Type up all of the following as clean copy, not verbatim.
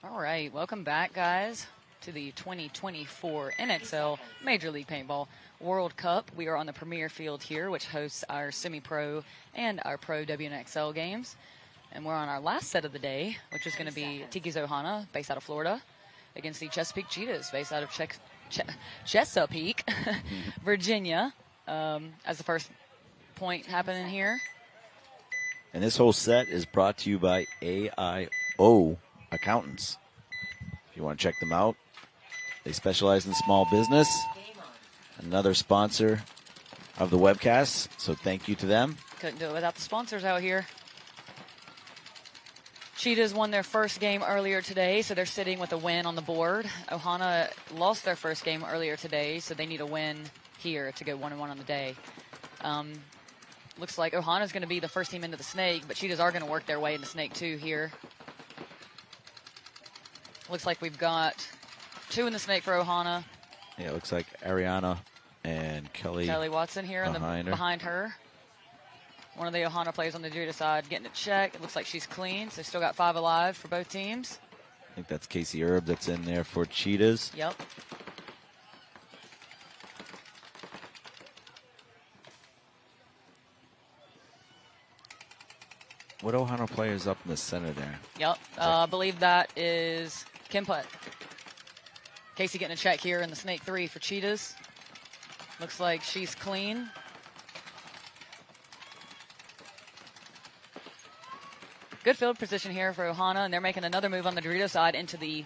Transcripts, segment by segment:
All right, welcome back, guys, to the 2024 NXL Major League Paintball World Cup. We are on the premier field here, which hosts our semi-pro and our pro WNXL games. And we're on our last set of the day, which is going to be Tiki'S Ohana, based out of Florida, against the Chesapeake Cheetahs, based out of Chesapeake, Virginia, as the first point happening here. And this whole set is brought to you by AIO Accountants. If you want to check them out, they specialize in small business. Another sponsor of the webcast, so thank you to them. Couldn't do it without the sponsors out here. Cheetahs won their first game earlier today, so they're sitting with a win on the board. Ohana lost their first game earlier today, so they need a win here to go 1-1 on the day. Looks like Ohana's going to be the first team into the snake, but Cheetahs are going to work their way into snake 2 here. Looks like we've got 2 in the snake for Ohana. Yeah, it looks like Ariana and Kelly Watson here behind her. One of the Ohana players on the Dorito side getting it checked. It looks like she's clean, so still got 5 alive for both teams. I think that's Casey Erb that's in there for Cheetahs. Yep. What Ohana player is up in the center there? Yep. I believe that is Kim Putt. Casey getting a check here in the snake 3 for Cheetahs. Looks like she's clean. Good field position here for Ohana, and they're making another move on the Dorito side into the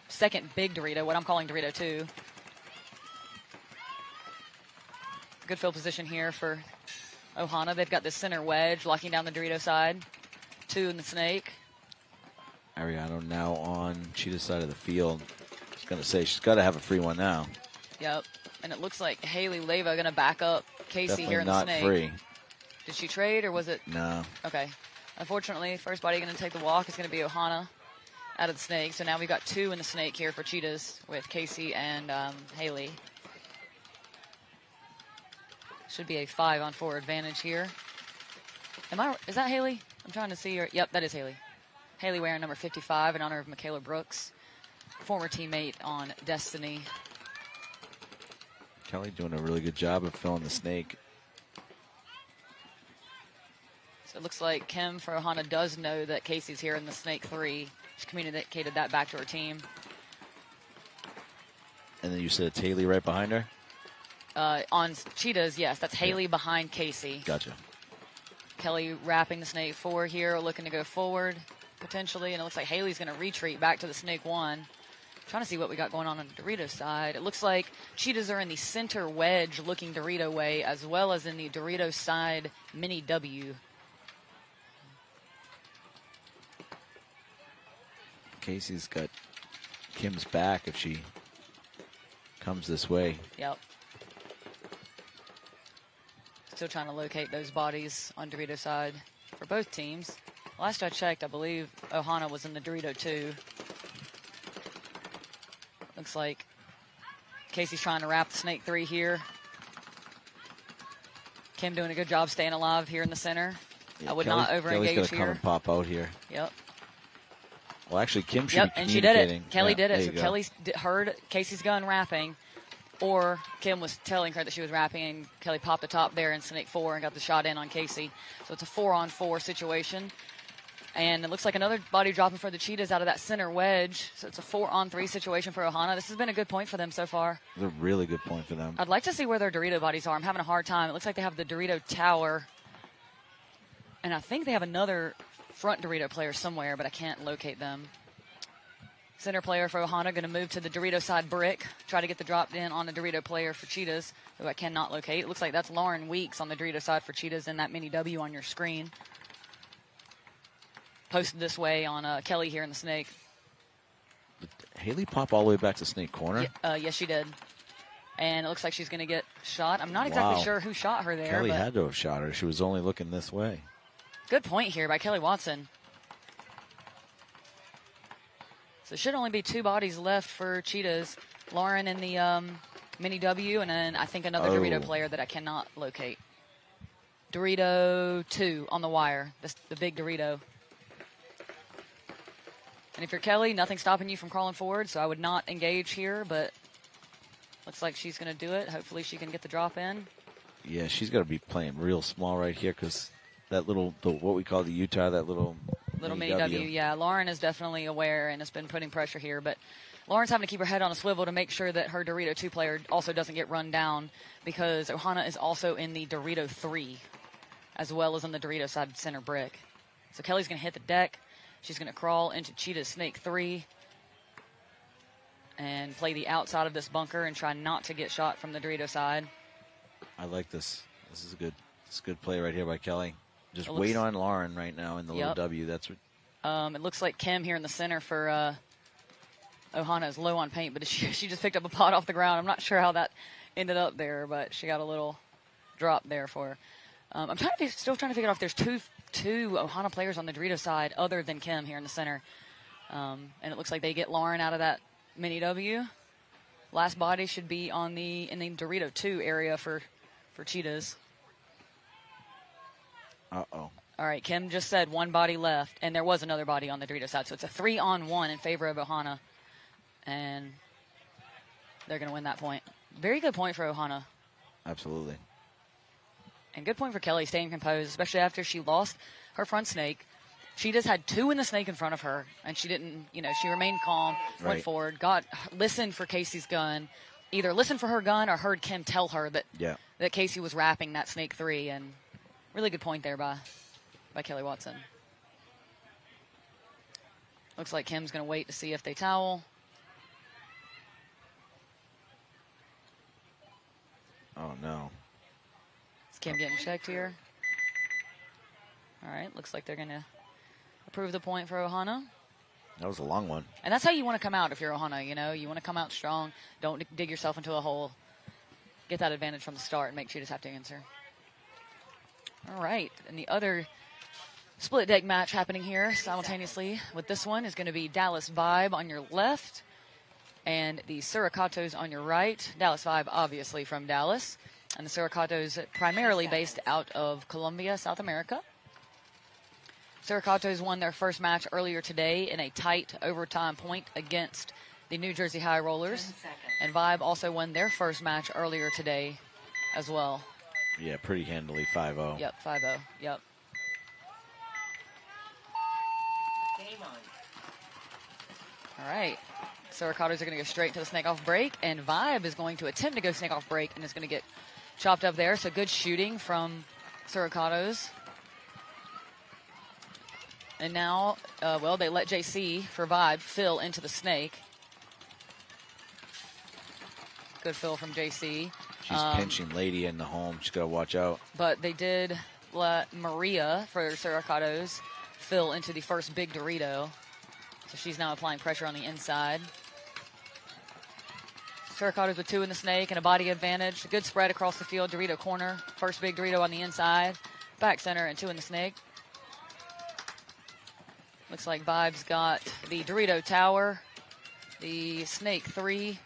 second big Dorito, what I'm calling Dorito 2. Good field position here for Ohana. They've got the center wedge locking down the Dorito side. 2 in the snake. Ariano now on Cheetah's side of the field. I was going to say, she's got to have a free one now. Yep. And it looks like Haley Leva going to back up Casey Definitely here in the snake. not free. Did she trade or was it? No. Okay. Unfortunately, first body going to take the walk is going to be Ohana out of the snake. So now we've got 2 in the snake here for Cheetahs with Casey and Haley. Should be a 5-on-4 advantage here. Is that Haley? I'm trying to see her. Yep, that is Haley. Haley wearing number 55 in honor of Michaela Brooks, former teammate on Destiny. Kelly doing a really good job of filling the snake. So it looks like Kim for Ohana does know that Casey's here in the snake 3. She communicated that back to her team. And then you said it's Haley right behind her? On Cheetahs, yes, that's Haley behind Casey. Gotcha. Kelly wrapping the snake 4 here, looking to go forward potentially, and it looks like Haley's going to retreat back to the snake 1. Trying to see what we got going on the Dorito side. It looks like Cheetahs are in the center wedge looking Dorito way, as well as in the Dorito side mini W. Casey's got Kim's back if she comes this way. Yep. Still trying to locate those bodies on Dorito side for both teams. Last I checked, I believe Ohana was in the Dorito 2. Looks like Casey's trying to wrap the snake 3 here. Kim doing a good job staying alive here in the center. Yeah, I would Kelly's not over-engage Kelly's gonna here. come and pop out here. Yep. Well, actually, Kim should Yep, be and she did communicating. it. Kelly Yeah, did there it. you So go. Kelly heard Casey's gun wrapping, or Kim was telling her that she was wrapping, and Kelly popped the top there in snake 4 and got the shot in on Casey. So it's a 4-on-4 situation. And it looks like another body dropping for the Cheetahs out of that center wedge. So it's a 4-on-3 situation for Ohana. This has been a good point for them so far. It's a really good point for them. I'd like to see where their Dorito bodies are. I'm having a hard time. It looks like they have the Dorito tower. And I think they have another front Dorito player somewhere, but I can't locate them. Center player for Ohana going to move to the Dorito side brick. Try to get the drop in on the Dorito player for Cheetahs, who I cannot locate. It looks like that's Lauren Weeks on the Dorito side for Cheetahs in that mini W on your screen. Posted this way on Kelly here in the snake. Did Haley pop all the way back to snake corner? Yes, she did. And it looks like she's going to get shot. I'm not exactly sure who shot her there. Kelly but had to have shot her. She was only looking this way. good point here by Kelly Watson. So there should only be 2 bodies left for Cheetahs. Lauren in the mini W, and then I think another Dorito player that I cannot locate. Dorito 2 on the wire, the big Dorito. And if you're Kelly, nothing's stopping you from crawling forward, so I would not engage here, but looks like she's going to do it. Hopefully she can get the drop in. Yeah, she's got to be playing real small right here because that what we call the Utah, that little mini W. Yeah, Lauren is definitely aware and has been putting pressure here, but Lauren's having to keep her head on a swivel to make sure that her Dorito 2 player also doesn't get run down because Ohana is also in the Dorito 3 as well as on the Dorito side center brick. So Kelly's going to hit the deck. She's going to crawl into Cheetah's Snake 3 and play the outside of this bunker and try not to get shot from the Dorito side. I like this. This is a good play right here by Kelly. Just wait on Lauren right now in the little W. That's what. It looks like Kim here in the center for Ohana is low on paint, but she just picked up a pot off the ground. I'm not sure how that ended up there, but she got a little drop there for her. I'm still trying to figure out if there's two Ohana players on the Dorito side other than Kim here in the center. And it looks like they get Lauren out of that mini W. Last body should be in the Dorito 2 area for Cheetahs. Uh-oh. All right, Kim just said one body left, and there was another body on the Dorito side. So it's a 3-on-1 in favor of Ohana. And they're going to win that point. Very good point for Ohana. Absolutely. And good point for Kelly, staying composed, especially after she lost her front snake. She just had 2 in the snake in front of her, and she didn't, she remained calm, went forward, listened for Casey's gun, either listened for her gun or heard Kim tell her that Casey was wrapping that snake 3. And really good point there by Kelly Watson. Looks like Kim's going to wait to see if they towel. Oh, no. Is Kim getting checked here? All right, looks like they're going to approve the point for Ohana. That was a long one. And that's how you want to come out if you're Ohana, You want to come out strong. Don't dig yourself into a hole. Get that advantage from the start and make Cheetahs have to answer. All right, and the other split deck match happening here simultaneously with this one is going to be Dallas Vibe on your left and the Suricatos on your right. Dallas Vibe, obviously from Dallas, and the Suricatos primarily based out of Colombia, South America. Suricatos won their first match earlier today in a tight overtime point against the New Jersey High Rollers, and Vibe also won their first match earlier today as well. Yeah, pretty handily, 5-0. Yep, 5-0, yep. Game on. All right. Suricatos are going to go straight to the snake off break, and Vibe is going to attempt to go snake off break and is going to get chopped up there. So good shooting from Suricatos. And now, they let JC for Vibe fill into the snake. Good fill from JC. She's pinching Lady in the home. She's got to watch out. But they did let Maria for Suricatos fill into the first big Dorito. So she's now applying pressure on the inside. Suricatos with 2 in the snake and a body advantage. A good spread across the field. Dorito corner. First big Dorito on the inside. Back center and 2 in the snake. Looks like Vibe's got the Dorito tower. The snake 3.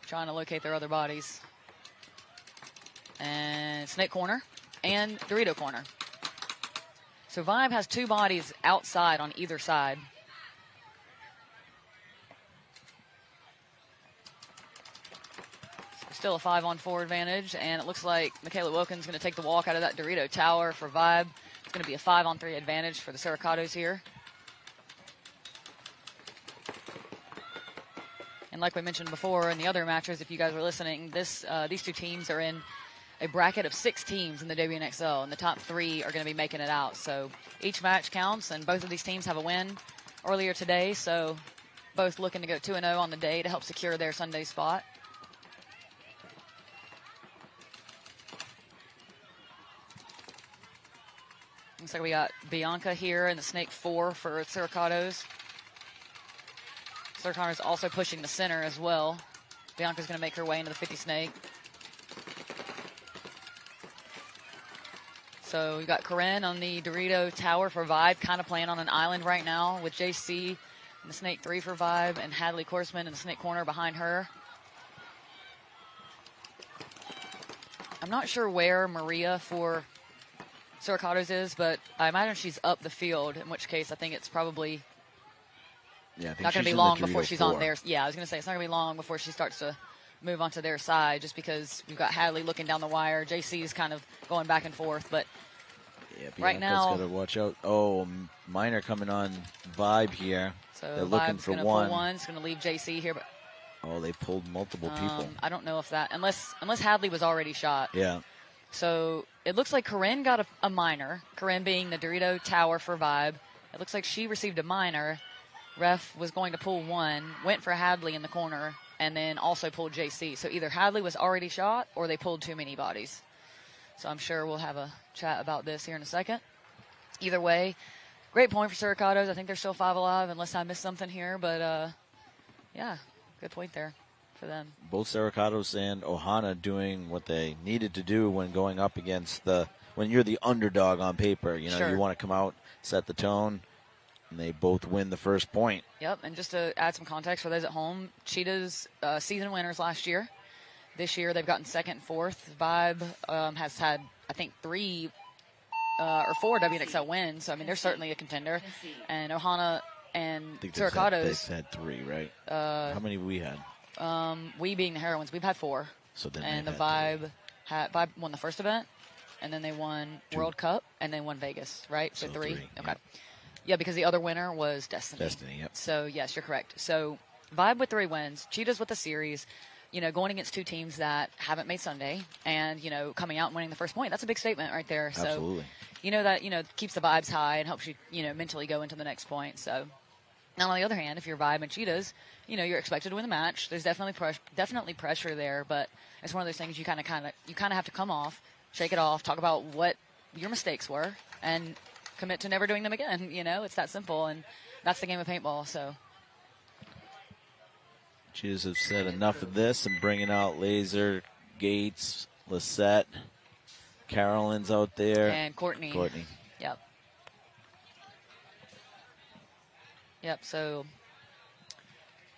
Trying to locate their other bodies. And snake corner and Dorito corner. So Vibe has 2 bodies outside on either side. So still a 5-on-4 advantage, and it looks like Michaela Wilkins going to take the walk out of that Dorito tower for Vibe. It's going to be a 5-on-3 advantage for the Suricatos here. And like we mentioned before in the other matches, if you guys were listening, these 2 teams are in a bracket of 6 teams in the WNXL, and the top 3 are going to be making it out. So each match counts, and both of these teams have a win earlier today, so both looking to go 2-0 on the day to help secure their Sunday spot. Looks like we got Bianca here in the snake 4 for Suricatos. Suricatos also pushing the center as well. Bianca's going to make her way into the 50 snake. So we've got Corinne on the Dorito tower for Vibe, kind of playing on an island right now with JC in the snake 3 for Vibe and Hadley Korsman in the snake corner behind her. I'm not sure where Maria for Suricatos is, but I imagine she's up the field, in which case I think it's probably Yeah, I think not going to she's be in long the before Dorito she's 4. on there. Yeah, I was going to say it's not going to be long before she starts to move onto their side, just because we've got Hadley looking down the wire. JC is kind of going back and forth, but Yeah, right now, got to watch out. Oh, Minor coming on Vibe here. so They're looking Vibe's for going to one. pull one. It's going to leave JC here, but Oh, they pulled multiple people. I don't know if that unless Hadley was already shot. Yeah. So it looks like Corinne got a minor. Corinne being the Dorito Tower for Vibe. It looks like she received a minor. Ref was going to pull one, went for Hadley in the corner, and then also pulled JC. So either Hadley was already shot or they pulled too many bodies. So I'm sure we'll have a chat about this here in a second. Either way, great point for Suricatos. I think they're still 5 alive unless I missed something here. But, yeah, good point there for them. Both Suricatos and Ohana doing what they needed to do when going up against when you're the underdog on paper. You know, Sure. You want to come out, set the tone, and they both win the first point. Yep, and just to add some context for those at home, Cheetahs season winners last year. This year they've gotten second, fourth. Vibe has had, I think, 3 or 4 WNXL wins. So, I mean, they're certainly a contender. And Ohana and I think Suricatos. they've had 3, right? How many have we had? We being the Heroines, we've had 4. So then And the they've had Vibe won the first event, and then they won World Cup, and they won Vegas, right? So 3. Okay. yeah. Yeah, because the other winner was Destiny. Destiny, yep. So, yes, you're correct. So, Vibe with 3 wins, Cheetahs with the series, you know, going against 2 teams that haven't made Sunday and, you know, coming out and winning the first point. That's a big statement right there. So, Absolutely. you know, that, you know, keeps the vibes high and helps you, you know, mentally go into the next point. So, now on the other hand, if you're Vibe and Cheetahs, you know, you're expected to win the match. There's definitely pressure there, but it's one of those things you kind of have to come off, shake it off, talk about what your mistakes were, and commit to never doing them again. You know, it's that simple, and that's the game of paintball. So Cheetahs have said enough of this and bringing out Laser, Gates, Lisette, Carolyn's out there. and Courtney. Yep. Yep. So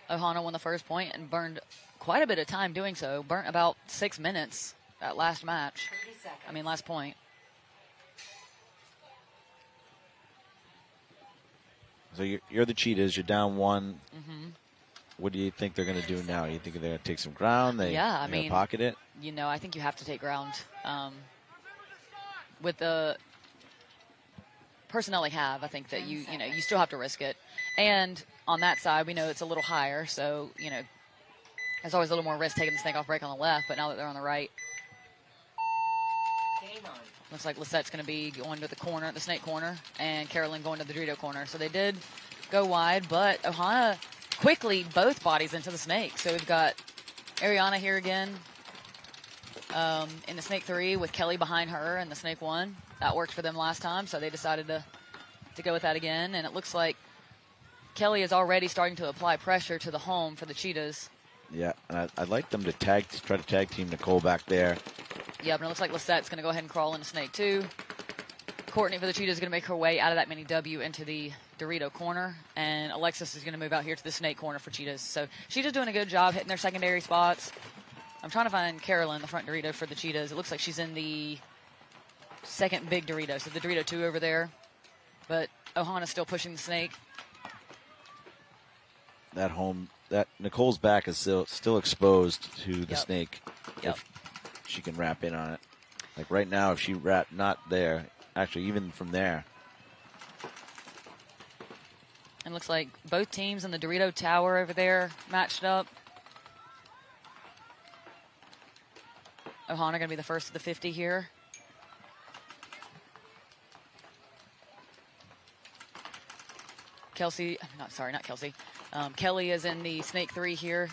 Ohana won the first point and burned quite a bit of time doing so. Burnt about 6 minutes that last match. 30 seconds. I mean, last point. So you're the Cheetahs. You're down 1. Mm-hmm. What do you think they're going to do now? You think they're going to take some ground? They're going to pocket it? You know, I think you have to take ground. With the personnel they have, I think that you still have to risk it. And on that side, we know it's a little higher, so, you know, there's always a little more risk taking the snake off break on the left, but now that they're on the right, Game on. looks like Lisette's going to be going to the corner, the snake corner, and Carolyn going to the Dorito corner. So they did go wide, but Ohana quickly both bodies into the snake. So we've got Ariana here again in the snake 3 with Kelly behind her in the snake 1. That worked for them last time, so they decided to go with that again. And it looks like Kelly is already starting to apply pressure to the home for the Cheetahs. Yeah, and I'd like them to try to tag team Nicole back there. Yeah, but it looks like Lisette's going to go ahead and crawl into snake 2. Courtney for the Cheetahs is going to make her way out of that mini W into the Dorito corner, and Alexis is going to move out here to the snake corner for Cheetahs. So Cheetahs doing a good job hitting their secondary spots. I'm trying to find Carolyn, the front Dorito for the Cheetahs. It looks like she's in the second big Dorito, so the Dorito 2 over there. But Ohana's still pushing the snake. That Nicole's back is still exposed to the Yep. snake. Yep. If she can wrap in on it. Like right now, if she not there, actually even from there. And looks like both teams in the Dorito Tower over there matched up. Ohana going to be the first of the 50 here. Kelsey, not Kelsey. Kelly is in the snake 3 here,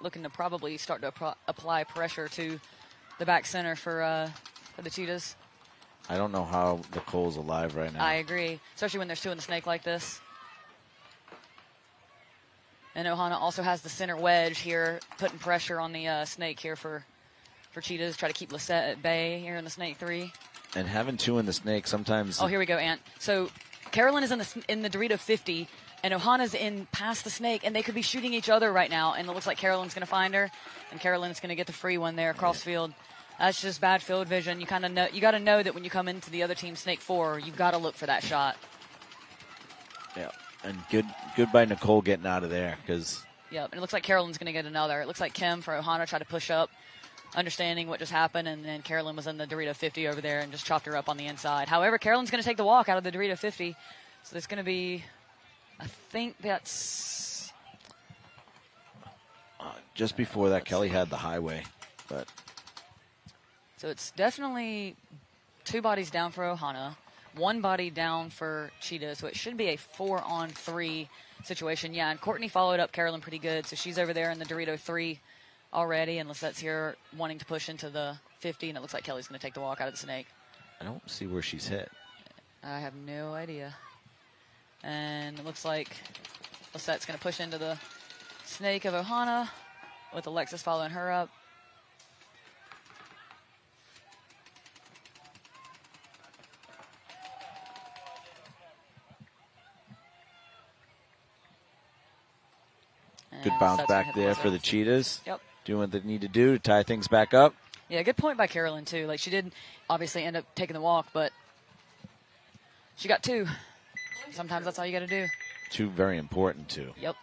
looking to probably start to apply pressure to the back center for the Cheetahs. I don't know how Nicole's alive right now. I agree, especially when there's 2 in the snake like this. And Ohana also has the center wedge here, putting pressure on the snake here for Cheetahs. Try to keep Lisette at bay here in the snake 3. And having 2 in the snake sometimes. Oh, here we go, Ant. So Carolyn is in the Dorito 50, and Ohana's in past the snake, and they could be shooting each other right now. And it looks like Carolyn's going to find her, and Carolyn's going to get the free one there across field. That's just bad field vision. You kind of know. You got to know that when you come into the other team's snake 4, you've got to look for that shot. Yeah. And good by Nicole getting out of there because. Yep, and it looks like Carolyn's going to get another. It looks like Kim for Ohana tried to push up, understanding what just happened, and then Carolyn was in the Dorito 50 over there and just chopped her up on the inside. However, Carolyn's going to take the walk out of the Dorito 50, so there's going to be, I think that's... just before that, Kelly had the highway, but... So it's definitely 2 bodies down for Ohana, 1 body down for Cheetahs, so it should be a 4-on-3 situation. Yeah, and Courtney followed up Carolyn pretty good, so she's over there in the Dorito 3 already, and Lisette's here wanting to push into the 50, and it looks like Kelly's going to take the walk out of the snake. I don't see where she's hit. I have no idea. And it looks like Lisette's going to push into the snake of Ohana with Alexis following her up. Good bounce back there for the Cheetahs. Yep. Doing what they need to do to tie things back up. Yeah, good point by Carolyn, too. Like, she did obviously end up taking the walk, but she got 2. Sometimes that's all you got to do. 2 very important, too. Yep.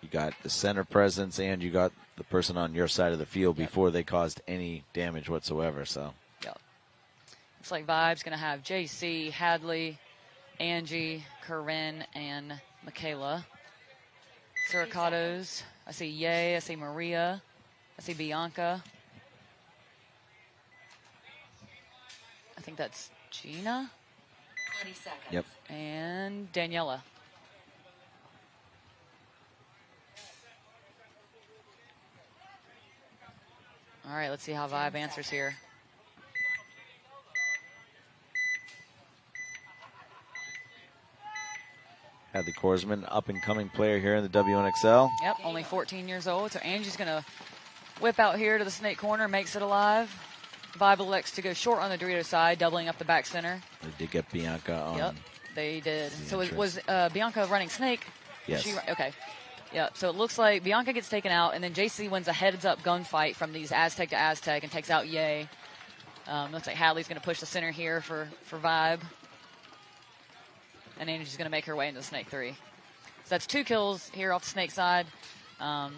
You got the center presence and you got the person on your side of the field before they caused any damage whatsoever. So. Yep. Looks like Vibe's going to have JC, Hadley, Angie, Corinne, and Michaela. Suricatos, I see Ye, I see Maria, I see Bianca. I think that's Gina. 20 seconds. Yep. And Daniela. All right, let's see how Vibe answers here. Hadley Korsman, up-and-coming player here in the WNXL. Yep, only 14 years old. So Angie's going to whip out here to the snake corner, makes it alive. Vibe elects to go short on the Dorito side, doubling up the back center. They did get Bianca on. Yep, they did. the So entrance. was Bianca running snake? Yes. Okay. Yeah, so it looks like Bianca gets taken out, and then JC wins a heads-up gunfight from these Aztec to Aztec and takes out Ye. Looks like Hadley's going to push the center here for Vibe. And Angie's going to make her way into the snake 3. So that's 2 kills here off the snake side. Kind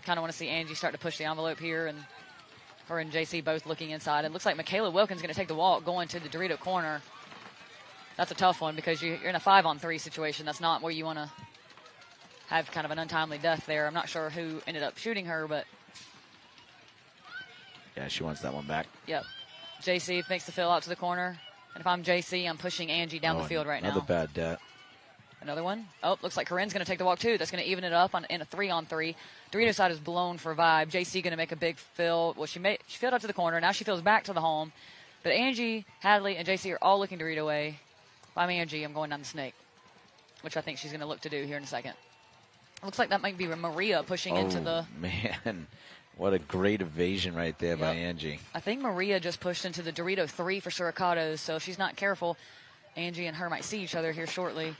of want to see Angie start to push the envelope here, and her and JC both looking inside. It looks like Michaela Wilkins going to take the walk going to the Dorito corner. That's a tough one because you're in a 5-on-3 situation. That's not where you want to have kind of an untimely death there. I'm not sure who ended up shooting her, but... Yeah, she wants that one back. Yep. JC makes the fill out to the corner. And if I'm JC, I'm pushing Angie down the field right now. Another bad debt. Another one. Oh, looks like Corinne's going to take the walk, too. That's going to even it up in a 3-on-3. Dorito side is blown for Vibe. JC going to make a big fill. Well, she filled out to the corner. Now she fills back to the home. But Angie, Hadley, and JC are all looking Dorito way. If I'm Angie, I'm going down the snake, which I think she's going to look to do here in a second. Looks like that might be Maria pushing into the... man. What a great evasion right there by Angie. I think Maria just pushed into the Dorito 3 for Suricatos, so if she's not careful, Angie and her might see each other here shortly.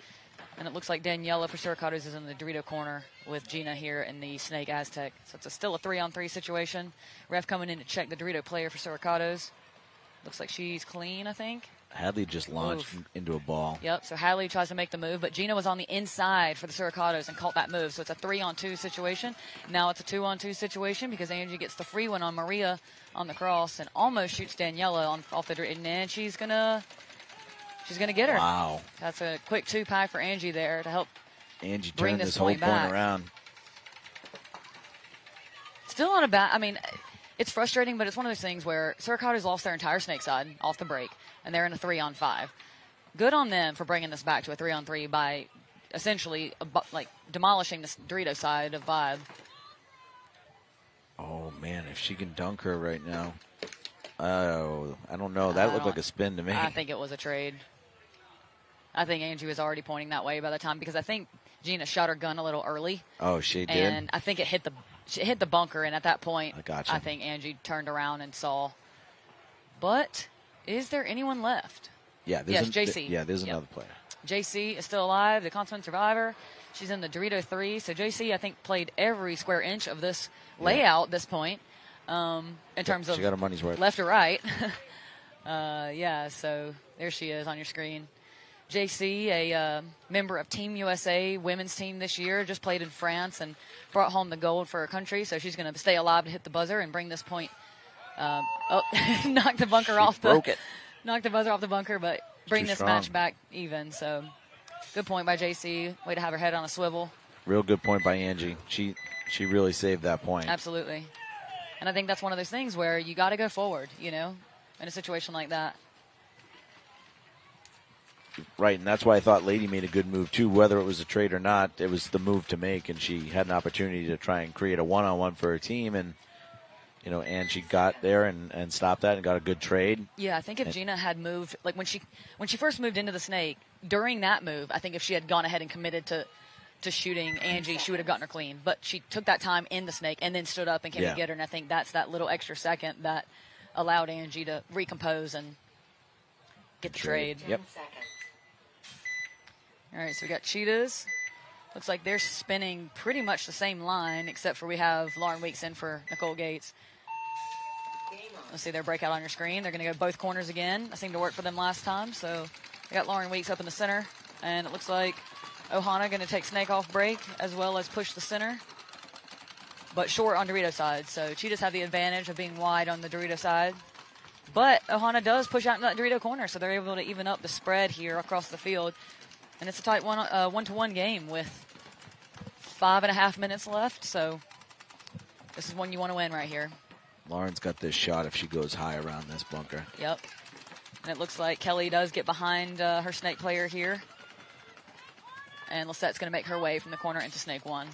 And it looks like Daniela for Suricatos is in the Dorito corner with Gina here in the Snake Aztec. So it's still a 3-on-3 situation. Ref coming in to check the Dorito player for Suricatos. Looks like she's clean, I think. Hadley just launched into a ball. Yep, so Hadley tries to make the move, but Gina was on the inside for the Suricatos and caught that move. So it's a 3-on-2 situation. Now it's a 2-on-2 situation because Angie gets the free one on Maria on the cross and almost shoots Daniela off the... And then she's going to get her. Wow. That's a quick 2-pack for Angie there to help Angie bring turned this this whole point point back. around. Still on a bad... I mean... It's frustrating, but it's one of those things where Suricatos lost their entire snake side off the break, and they're in a 3-on-5. Good on them for bringing this back to a 3-on-3 by essentially demolishing the Dorito side of Vibe. Oh, man, if she can dunk her right now. Oh, I don't know. That looked like a spin to me. I think it was a trade. I think Angie was already pointing that way by the time, because I think Gina shot her gun a little early. Oh, she did? And I think it hit the bunker, and at that point, I think Angie turned around and saw. But is there anyone left? Yeah, yes, JC. There's another player. JC is still alive, the consummate survivor. She's in the Dorito 3. So JC, I think, played every square inch of this layout at this point in terms of she got her money's worth. left or right. So there she is on your screen. JC, a member of Team USA women's team this year, just played in France and brought home the gold for her country. So she's going to stay alive to hit the buzzer and bring this point. Knocked the bunker off the. Broke it. Knocked the buzzer off the bunker, but bring this strong. match back even. So good point by JC. Way to have her head on a swivel. Real good point by Angie. She really saved that point. Absolutely. And I think that's one of those things where you got to go forward, you know, in a situation like that. Right, and that's why I thought Lady made a good move, too. Whether it was a trade or not, it was the move to make, and she had an opportunity to try and create a one-on-one for her team, and, you know, and she got there and stopped that and got a good trade. Yeah, I think if Gina had moved, like when she first moved into the snake, during that move, I think if she had gone ahead and committed to shooting Angie, she would have gotten her clean. But she took that time in the snake and then stood up and came to get her, and I think that's that little extra second that allowed Angie to recompose and get the trade. Yep. All right, so we got Cheetahs. Looks like they're spinning pretty much the same line, except for we have Lauren Weeks in for Nicole Gates. Let's see their breakout on your screen. They're going to go both corners again. That seemed to work for them last time. So we got Lauren Weeks up in the center, and it looks like Ohana going to take snake off break as well as push the center, but short on Dorito side. So Cheetahs have the advantage of being wide on the Dorito side, but Ohana does push out into that Dorito corner, so they're able to even up the spread here across the field. And it's a tight one-to-one game with 5.5 minutes left. So this is one you want to win right here. Lauren's got this shot if she goes high around this bunker. Yep. And it looks like Kelly does get behind her snake player here. And Lisette's going to make her way from the corner into snake one.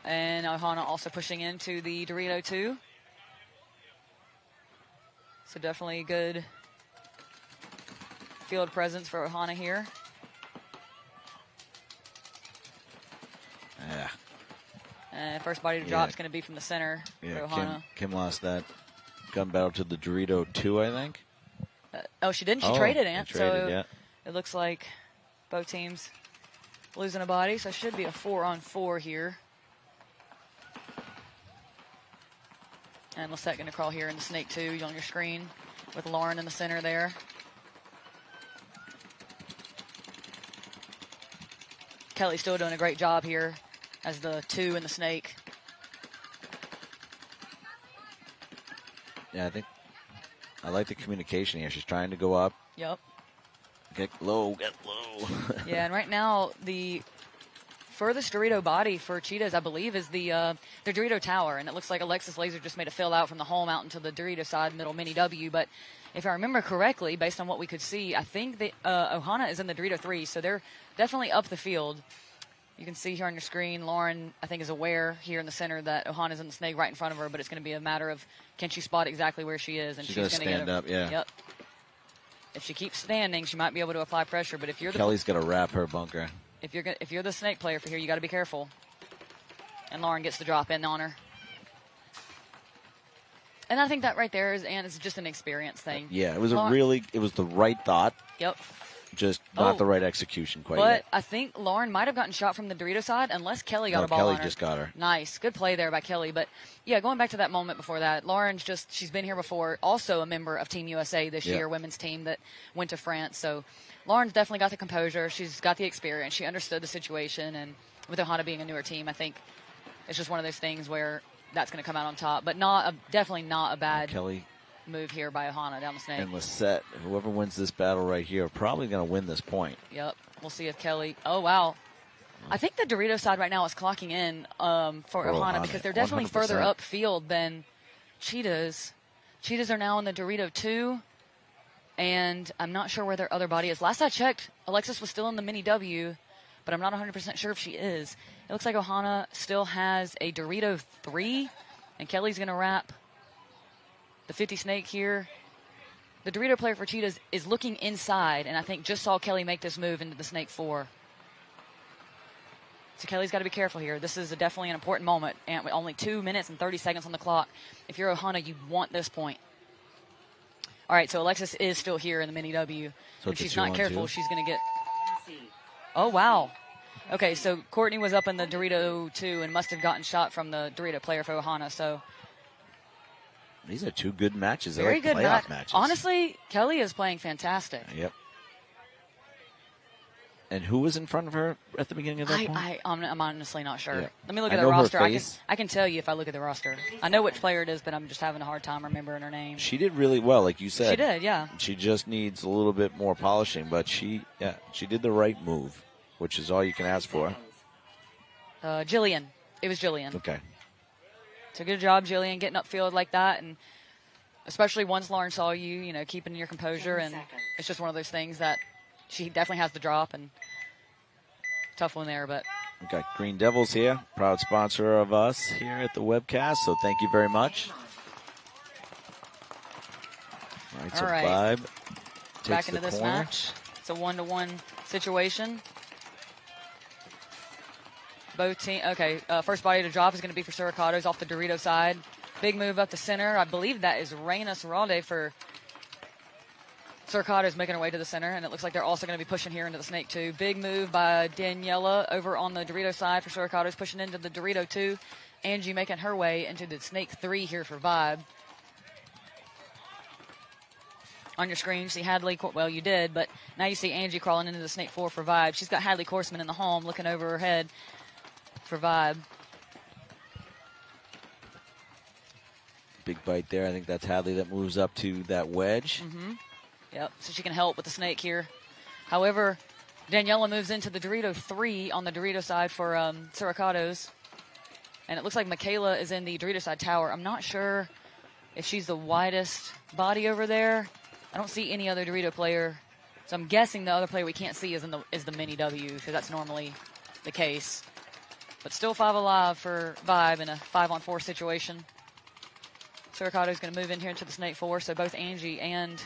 And Ohana also pushing into the Dorito 2. So definitely a good field presence for Ohana here. Yeah. And first body to drop is going to be from the center for Ohana. Kim lost that gun battle to the Dorito 2, I think. She didn't. She traded, Ant. Traded, it looks like both teams losing a body, so it should be a 4-on-4 here. And Lisette going to crawl here in the snake 2 on your screen with Lauren in the center there. Kelly's still doing a great job here as the 2 in the snake. Yeah, I like the communication here. She's trying to go up. Yep. Get low, get low. Yeah, and right now the furthest Dorito body for Cheetahs, I believe, is the Dorito Tower, and it looks like Alexis Laser just made a fill out from the home out into the Dorito side middle mini W. But if I remember correctly, based on what we could see, I think that Ohana is in the Dorito 3, so they're definitely up the field. You can see here on your screen, Lauren, I think, is aware here in the center that Ohana's in the snake right in front of her, but it's going to be a matter of can she spot exactly where she is, and she's going to stand up. Yeah. Yep. If she keeps standing, she might be able to apply pressure. But if you're Kelly's got to wrap her bunker. If you're the snake player for here, you got to be careful. And Lauren gets the drop in on her. And I think that right there is just an experience thing. Yeah, it was it was the right thought. Yep. Just not the right execution quite but yet. I think Lauren might have gotten shot from the Dorito side unless Kelly got a ball Kelly on her. just got her. Nice. Good play there by Kelly. But, yeah, going back to that moment before that, Lauren's she's been here before, also a member of Team USA this year, women's team that went to France. So Lauren's definitely got the composure. She's got the experience. She understood the situation. And with Ohana being a newer team, I think it's just one of those things where that's going to come out on top. But definitely not a bad move here by Ohana down the snake. And Lisette, whoever wins this battle right here, probably going to win this point. Yep. We'll see if Kelly. Oh, wow. I think the Dorito side right now is clocking in for Ohana because they're definitely 100%. Further upfield than Cheetahs. Cheetahs are now in the Dorito 2, and I'm not sure where their other body is. Last I checked, Alexis was still in the Mini W, but I'm not 100% sure if she is. It looks like Ohana still has a Dorito 3, and Kelly's going to wrap the 50 snake here. The Dorito player for Cheetahs is looking inside, and I think just saw Kelly make this move into the snake 4. So Kelly's got to be careful here. This is definitely an important moment, and with only 2 minutes and 30 seconds on the clock. If you're Ohana, you want this point. All right, so Alexis is still here in the Mini W. So if she's not careful, she's going to get... Oh, wow. Okay, so Courtney was up in the Dorito 2 and must have gotten shot from the Dorito player for Ohana, so... These are two good matches. Very They're good like playoff matches. Honestly, Kelly is playing fantastic. Yep. And who was in front of her at the beginning of that point? I'm honestly not sure. Yeah. Let me look I at the know her roster. face. I can tell you if I look at the roster. I know which player it is, but I'm just having a hard time remembering her name. She did really well, like you said. She did, yeah. She just needs a little bit more polishing, but she did the right move, which is all you can ask for. Jillian. It was Jillian. Okay. It's a good job, Jillian, getting upfield like that, and especially once Lauren saw you, keeping your composure, and it's just one of those things that she definitely has the drop, and tough one there, but. We've got Green Devils here, proud sponsor of us here at the webcast, so thank you very much. All right, so Vibe takes back into this corner. match. It's a 1-to-1 situation. Both team. Okay, first body to drop is going to be for Suricatos off the Dorito side. Big move up the center. I believe that is Reina Serralde for Suricatos making her way to the center, and it looks like they're also going to be pushing here into the Snake 2. Big move by Daniela over on the Dorito side for Suricatos, pushing into the Dorito 2. Angie making her way into the Snake 3 here for Vibe. On your screen, you see Hadley. Well, you did, but now you see Angie crawling into the Snake 4 for Vibe. She's got Hadley Korsman in the home looking over her head for Vibe. Big bite there. I think that's Hadley that moves up to that wedge. Mm-hmm. Yep, so she can help with the Snake here. However, Daniela moves into the Dorito 3 on the Dorito side for Suricatos. And it looks like Michaela is in the Dorito side tower. I'm not sure if she's the widest body over there. I don't see any other Dorito player. So I'm guessing the other player we can't see is the Mini W, because that's normally the case. But still 5 alive for Vibe in a 5-on-4 situation. Suricatos going to move in here into the Snake 4, so both Angie and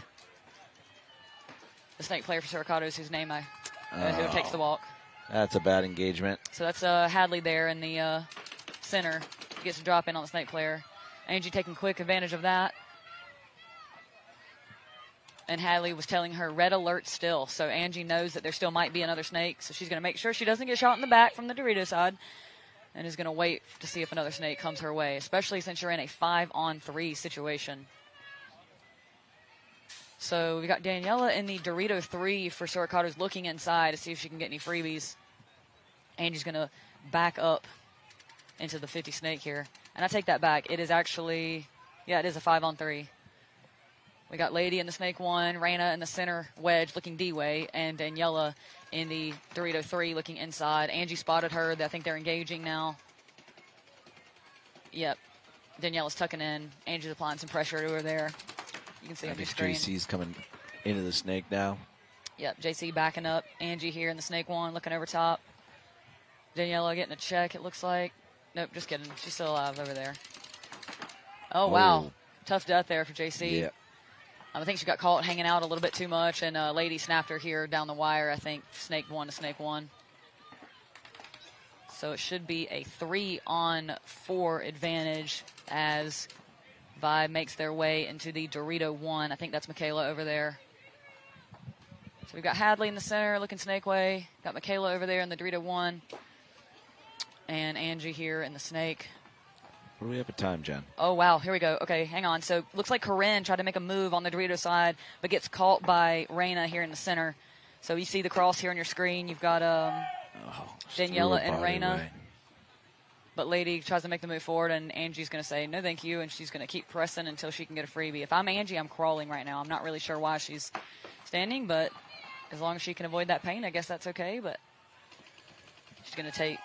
the Snake player for Suricatos, whose name who takes the walk. That's a bad engagement. So that's Hadley there in the center. Gets a drop in on the Snake player. Angie taking quick advantage of that. And Hadley was telling her red alert still. So Angie knows that there still might be another Snake. So she's going to make sure she doesn't get shot in the back from the Dorito side. And is going to wait to see if another Snake comes her way, especially since you're in a 5-on-3 situation. So we got Daniela in the Dorito 3 for Suricatos looking inside to see if she can get any freebies. Angie's going to back up into the 50 Snake here. And I take that back. It is actually, it is a 5-on-3. We got Lady in the Snake 1, Reina in the center wedge looking D-way, and Daniela in the Dorito 3 looking inside. Angie spotted her. I think they're engaging now. Yep. Daniela's tucking in. Angie's applying some pressure to her there. You can see on your screen. JC's coming into the Snake now. Yep, JC backing up. Angie here in the Snake 1 looking over top. Daniela getting a check, it looks like. Nope, just kidding. She's still alive over there. Oh, wow. Tough death there for JC. Yeah. I think she got caught hanging out a little bit too much, and Lady snapped her here down the wire, I think, Snake 1 to Snake 1. So it should be a 3-on-4 advantage as Vibe makes their way into the Dorito 1. I think that's Michaela over there. So we've got Hadley in the center looking Snake way. Got Michaela over there in the Dorito 1. And Angie here in the Snake. What do we have at time, Jen? Oh, wow. Here we go. Okay, hang on. So looks like Corinne tried to make a move on the Dorito side, but gets caught by Reina here in the center. So you see the cross here on your screen. You've got Daniela and Reina. Away. But Lady tries to make the move forward, and Angie's going to say, no, thank you, and she's going to keep pressing until she can get a freebie. If I'm Angie, I'm crawling right now. I'm not really sure why she's standing, but as long as she can avoid that pain, I guess that's okay. But she's going to take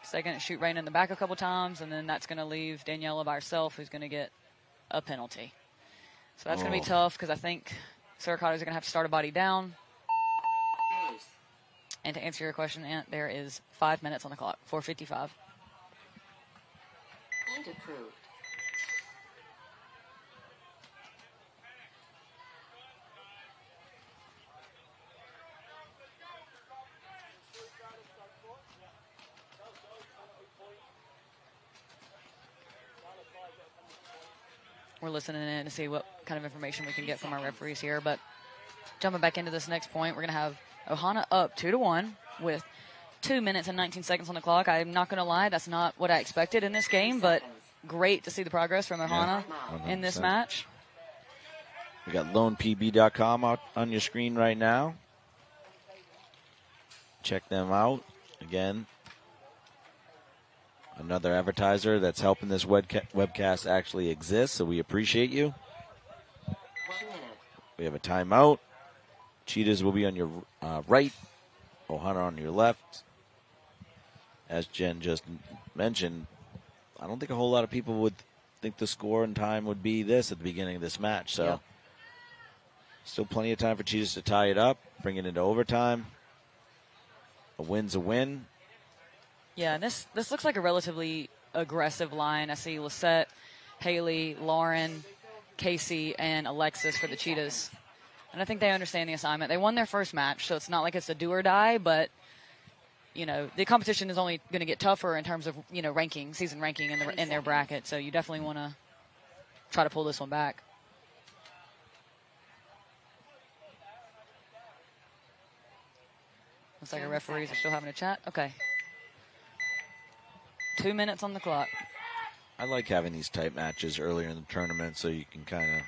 second and shoot Reina in the back a couple times, and then that's going to leave Daniela by herself, who's going to get a penalty. So that's going to be tough because I think Suricatos are going to have to start a body down. And to answer your question, Ant, there is 5 minutes on the clock, 4:55. Point approved. We're listening in to see what kind of information we can get from our referees here. But jumping back into this next point, we're going to have Ohana up 2-1 with 2 minutes and 19 seconds on the clock. I'm not going to lie, that's not what I expected in this game, but great to see the progress from Ohana in this 100%. match. We got loanpb.com out on your screen right now. Check them out. Again, another advertiser that's helping this webcast actually exist, so we appreciate you. 1 minute. We have a timeout. Cheetahs will be on your right, Ohana on your left. As Jen just mentioned, I don't think a whole lot of people would think the score and time would be this at the beginning of this match. So, Yep. Still plenty of time for Cheetahs to tie it up, bring it into overtime. A win's a win. Yeah, this looks like a relatively aggressive line. I see Lisette, Haley, Lauren, Casey, and Alexis for the Cheetahs. And I think they understand the assignment. They won their first match, so it's not like it's a do or die, but the competition is only going to get tougher in terms of, ranking, season ranking in their bracket. So you definitely want to try to pull this one back. Looks like our referees are still having a chat. Okay. 2 minutes on the clock. I like having these type matches earlier in the tournament so you can kind of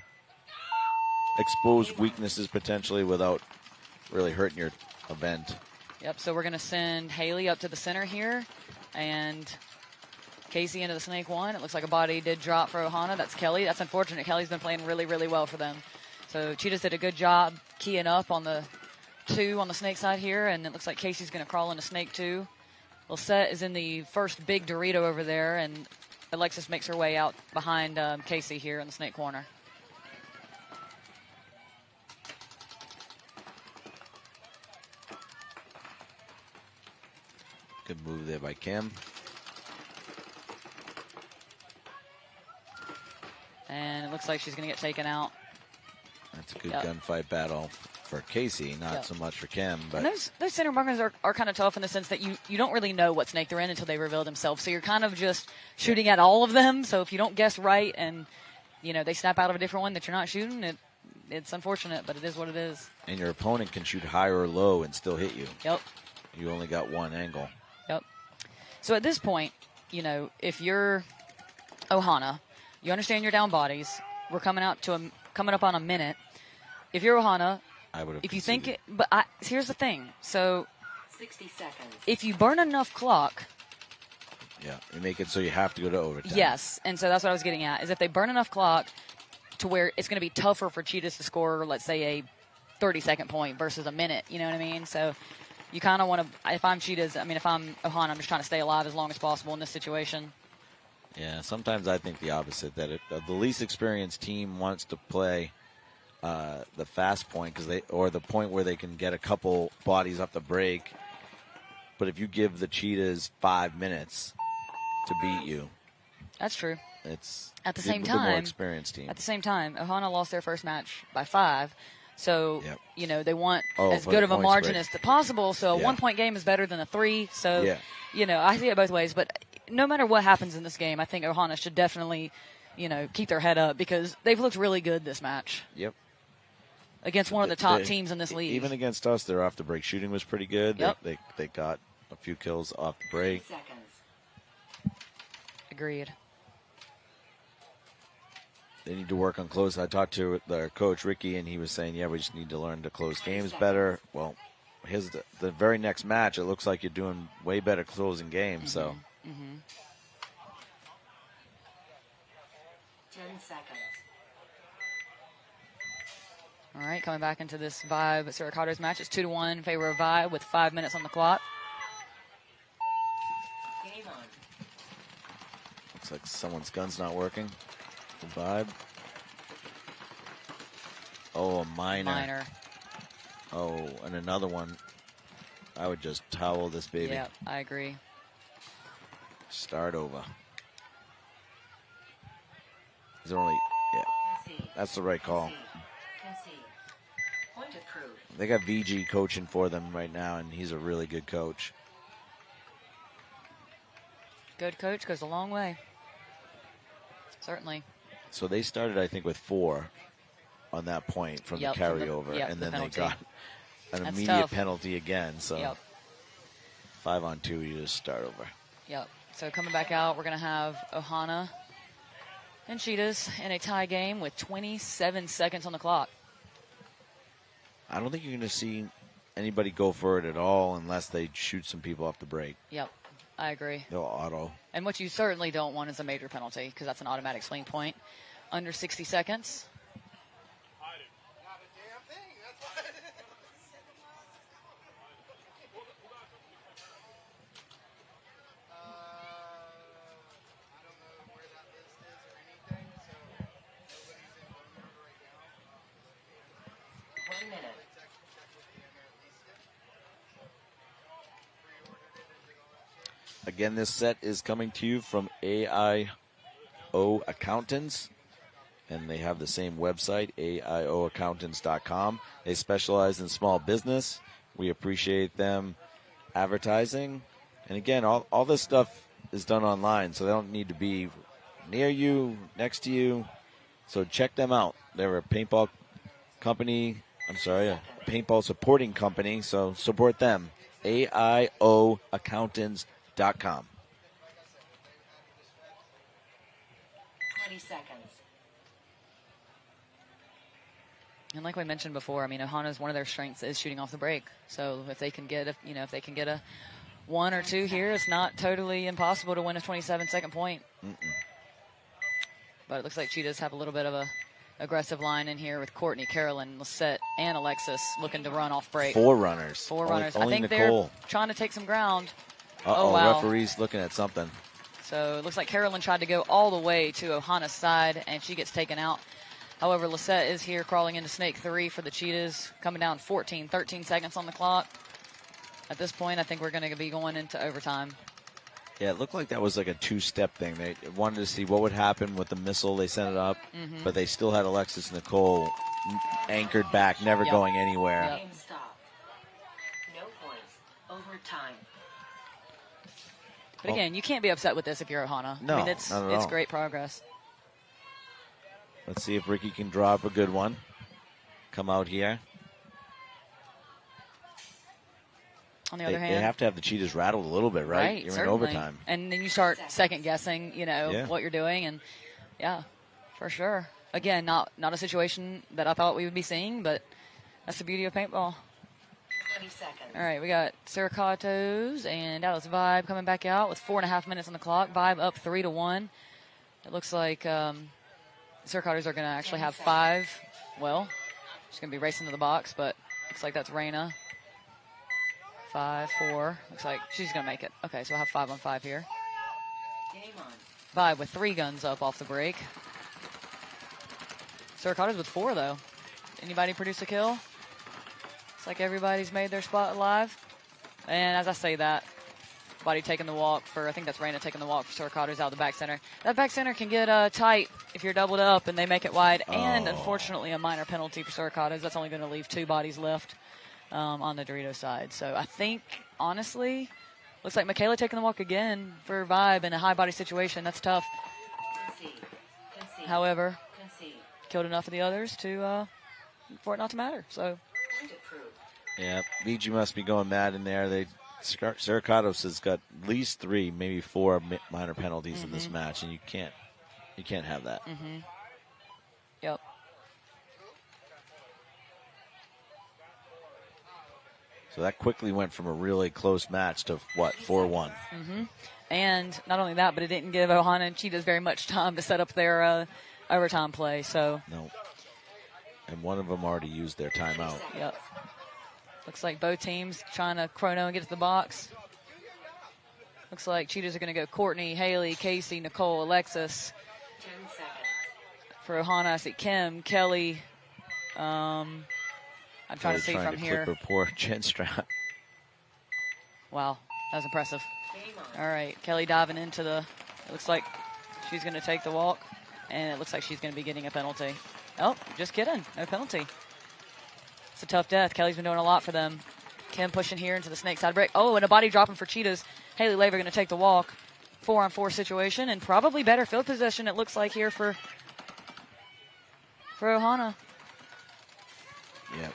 expose weaknesses potentially without really hurting your event. Yep, so we're going to send Haley up to the center here and Casey into the snake one. It looks like a body did drop for Ohana. That's Kelly. That's unfortunate. Kelly's been playing really, really well for them. So Cheetahs did a good job keying up on the 2 on the snake side here, and it looks like Casey's going to crawl into snake 2. Lisette is in the first big Dorito over there, and Alexis makes her way out behind Casey here in the snake corner. Good move there by Kim. And it looks like she's going to get taken out. That's a good gunfight battle for Casey, not so much for Kim. But and those center markers are kind of tough in the sense that you don't really know what snake they're in until they reveal themselves. So you're kind of just shooting at all of them. So if you don't guess right and, they snap out of a different one that you're not shooting, it's unfortunate, but it is what it is. And your opponent can shoot high or low and still hit you. Yep. You only got one angle. Yep. So at this point, if you're Ohana, you understand your down bodies. We're coming up on a minute. If you're Ohana, I would have. If you think it, here's the thing. So 60 seconds. If you burn enough clock. Yeah, you make it so you have to go to overtime. Yes, and so that's what I was getting at, is if they burn enough clock to where it's going to be tougher for Cheetahs to score, let's say, a 30-second point versus a minute. You know what I mean? So you kind of want to, if I'm Cheetahs, if I'm Ohana, I'm just trying to stay alive as long as possible in this situation. Yeah, sometimes I think the opposite, that the least experienced team wants to play the fast point or the point where they can get a couple bodies off the break. But if you give the Cheetahs 5 minutes to beat you, that's true. It's at the same time the more experienced team. At the same time, Ohana lost their first match by 5. So, they want as good of a margin as possible. So a 1-point game is better than a 3. So, I see it both ways. But no matter what happens in this game, I think Ohana should definitely, keep their head up because they've looked really good this match. Yep. Against one of the top teams in this league. Even against us, their off the break shooting was pretty good. Yep. They got a few kills off the break. Agreed. They need to work on close. I talked to their coach, Ricky, and he was saying, we just need to learn to close games better. Well, here's the very next match. It looks like you're doing way better closing games. So. 10 seconds. All right, coming back into this Vibe Suricatos match. It's 2-1 in favor of Vibe with 5 minutes on the clock. Game on. Looks like someone's gun's not working. The Vibe. Oh, a minor. Oh, and another one. I would just towel this baby. Yeah, I agree. Start over. Is there only... Yeah, that's the right call. Point approved. They got VG coaching for them right now, and he's a really good coach. Good coach goes a long way. Certainly. So they started, I think, with 4 on that point from the carryover, and then they got an immediate penalty again. So 5-on-2, you just start over. Yep. So coming back out, we're going to have Ohana And Cheetahs in a tie game with 27 seconds on the clock. I don't think you're going to see anybody go for it at all unless they shoot some people off the break. Yep, I agree. They'll auto. And what you certainly don't want is a major penalty because that's an automatic swing point. Under 60 seconds. Again, this set is coming to you from AIO Accountants, and they have the same website, AIOaccountants.com. They specialize in small business. We appreciate them advertising. And again, all this stuff is done online, so they don't need to be near you, next to you. So check them out. They're a paintball company. A paintball supporting company, so support them. AIOaccountants.com. 20 seconds. And like we mentioned before, I mean, Ohana's one of their strengths is shooting off the break. So if they can get a 1 or 2 here, it's not totally impossible to win a 27-second point. But it looks like Cheetahs have a little bit of a aggressive line in here with Courtney, Carolyn, Lisette, and Alexis looking to run off break. 4 runners. 4 runners. Only I think Nicole. they're trying to take some ground. Uh-oh, Oh, wow. Referee's looking at something. So it looks like Carolyn tried to go all the way to Ohana's side, and she gets taken out. However, Lisette is here crawling into snake 3 for the Cheetahs, coming down 13 seconds on the clock. At this point, I think we're going to be going into overtime. Yeah, it looked like that was like a 2-step thing. They wanted to see what would happen with the missile. They sent it up, but they still had Alexis and Nicole anchored back, never going anywhere. Yep. Game stop. No points. Overtime. But again, you can't be upset with this if you're Ohana. No, I mean, it's not at all. great progress. Let's see if Ricky can drop a good one. Come out here. On the other hand, they have to have the Cheetahs rattled a little bit, right? You're certainly. in overtime. And then you start second guessing, what you're doing, and yeah, for sure. Again, not a situation that I thought we would be seeing, but that's the beauty of paintball. 20 seconds. All right, we got Suricatos and Dallas Vibe coming back out with 4.5 minutes on the clock. Vibe up 3-1. It looks like Suricatos are going to actually have 5. Well, she's going to be racing to the box, but looks like that's Raina. 5, 4. Looks like she's going to make it. Okay, so we'll have 5 on 5 here. Game on. Vibe with 3 guns up off the break. Suricatos with 4, though. Anybody produce a kill? It's like everybody's made their spot alive. And as I say that, Buddy taking the walk for, I think that's Raina taking the walk for Suricatos out of the back center. That back center can get tight if you're doubled up and they make it wide. And unfortunately, a minor penalty for Suricatos. That's only going to leave 2 bodies left on the Dorito side. So I think, honestly, looks like Michaela taking the walk again for Vibe in a high body situation. That's tough. Concede. However, Concede. killed enough of the others for it not to matter. So. Point approved. Yeah, VG must be going mad in there. Suricatos has got at least 3, maybe 4 minor penalties in this match, and you can't have that. Yep. So that quickly went from a really close match to, 4-1? And not only that, but it didn't give Ohana and Cheetahs very much time to set up their overtime play. So. No. And one of them already used their timeout. Yep. Looks like both teams trying to chrono and get to the box. Looks like Cheetahs are going to go Courtney, Haley, Casey, Nicole, Alexis. 10 seconds. For Ohana, I see Kim, Kelly. I'm trying to see from clip here. her poor chin strap. Wow, that was impressive. Game on. All right, Kelly diving into it looks like she's going to take the walk, and it looks like she's going to be getting a penalty. Oh, just kidding, no penalty. It's a tough death. Kelly's been doing a lot for them. Kim pushing here into the snake side break. Oh, and a body dropping for Cheetahs. Haley Laver going to take the walk. 4-on-4 situation, and probably better field position, it looks like, here for Ohana. Yep.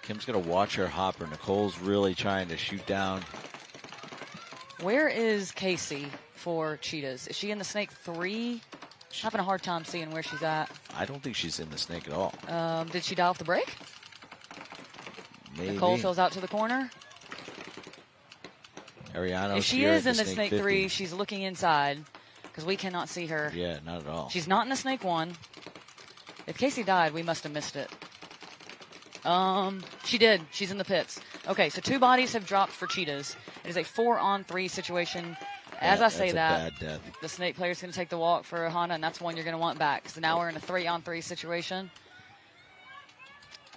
Kim's going to watch her hopper. Nicole's really trying to shoot down. Where is Casey for Cheetahs? Is she in the snake 3? Having a hard time seeing where she's at. I don't think she's in the snake at all. Did she die off the break? Maybe. Nicole fills out to the corner. Ariano's If she here is at in the snake snake 3, 50. she's looking inside because we cannot see her. Yeah, not at all. She's not in the snake 1. If Casey died, we must have missed it. She did. She's in the pits. Okay, so 2 bodies have dropped for Cheetahs. It is a 4-on-3 situation. As I say that, that's a bad death. the snake player's going to take the walk for Ohana, and that's one you're going to want back. So now we're in a 3-on-3 situation.